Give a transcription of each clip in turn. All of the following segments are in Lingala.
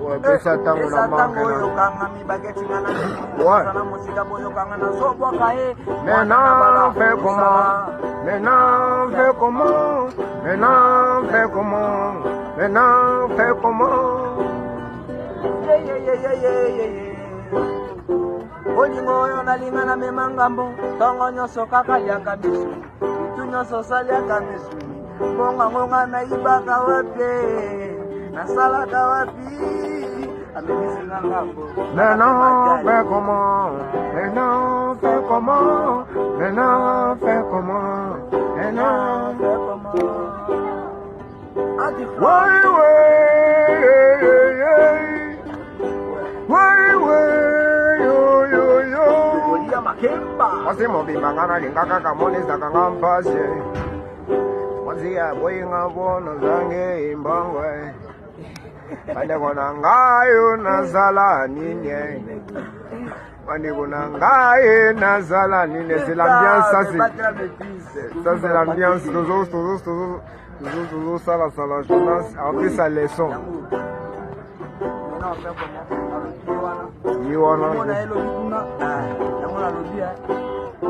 Ouais, pesa tango na manque oyo na. kanga mibageti ngana Ouais. na musika boyo kanga na sobwa kae. Maintenant, fais comment? Maintenant, fais comment? Maintenant, fais comment? Maintenant, fais comment? Olingo oyo nalingana mema ngambo ntongo nyonso kaka liaka misu itu nyonso saliaka misu ngongangonga nayibaka wapi nasalaka wapi amemisinga ngambo. Maintenant, fais comment? Maintenant, fais comment? Maintenant, fais comment? Maintenant, fais comment? ouais, Wasi mobimba ngana lingaka kamoni zaka ngampasye Wasi ya boyi ngabono zange imbangwe Bande kona ngayo nazala ninye Bande kona ngaye nazala ninye C'est l'ambiance ça c'est l'ambiance toujours ça la journée en plus ça les sons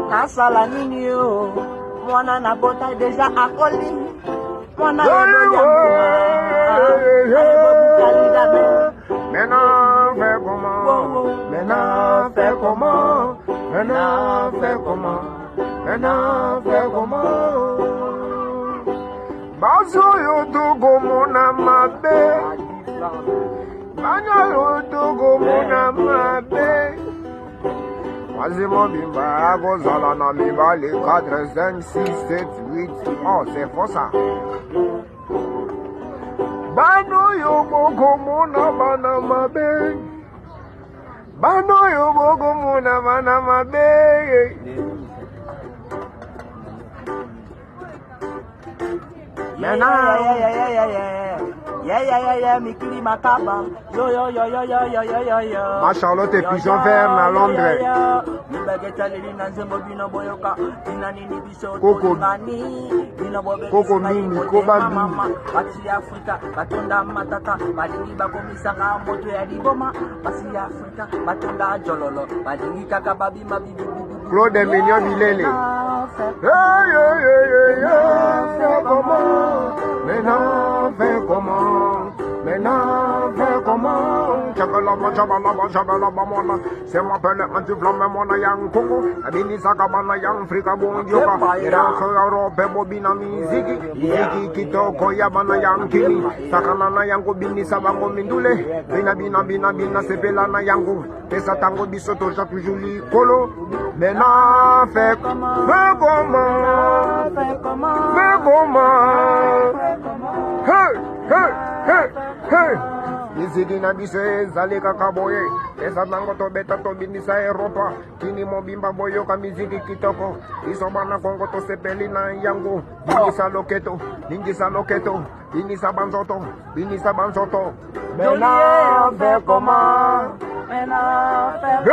nasala nini yo mwana na bota deja akoli mwana Maintenant fais comment? Maintenant fais comment? Maintenant fais comment? Maintenant fais comment? Bazo yo togo mona mabe Banya yo togo mona mabe Wazimo bimba agozala na mibali 4, 5, 6, 7, 8 Oh c'est faux ça Bano yo bogo mona bana mabe Bano yo bogo mona bana mabe mikili makaba Ma Charlotte et Pigeon Vert à Londres Koko mini koba mini basi ya Afrika batonda matata balingi bakomisaka moto ya liboma basi ya Afrika batonda jololo balingi kaka babima bibi Claude Mignon Milele Fais comment? Maintenant fais comment? Maintenant fais comment? Chabalaba mona C'est moi pele anti-flamme mona yang Congo Abini sakabana yang Frika bonjoka Iranko Europe bobina miziki Miziki kitoko yabana yang kini Sakanana yango bini sabango mindule Bina sepelana yango Pesa tango bisoto chaque jouli kolo Maintenant fais comment? Fais comment? Hey Nizidi na bise zalika kaboye Esa nango to beta to binisa Europa Kini mobimba boyo ka miziki kitoko Isobana kongo to sepeli na yango Binisa loketo Binisa banzoto Maintenant fais comment? Maintenant fais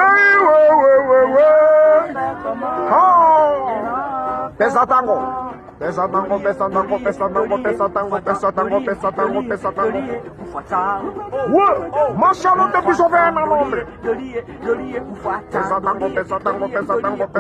Pesa tango Ma Charlotte Pigeon Vert à Londres Pesa tango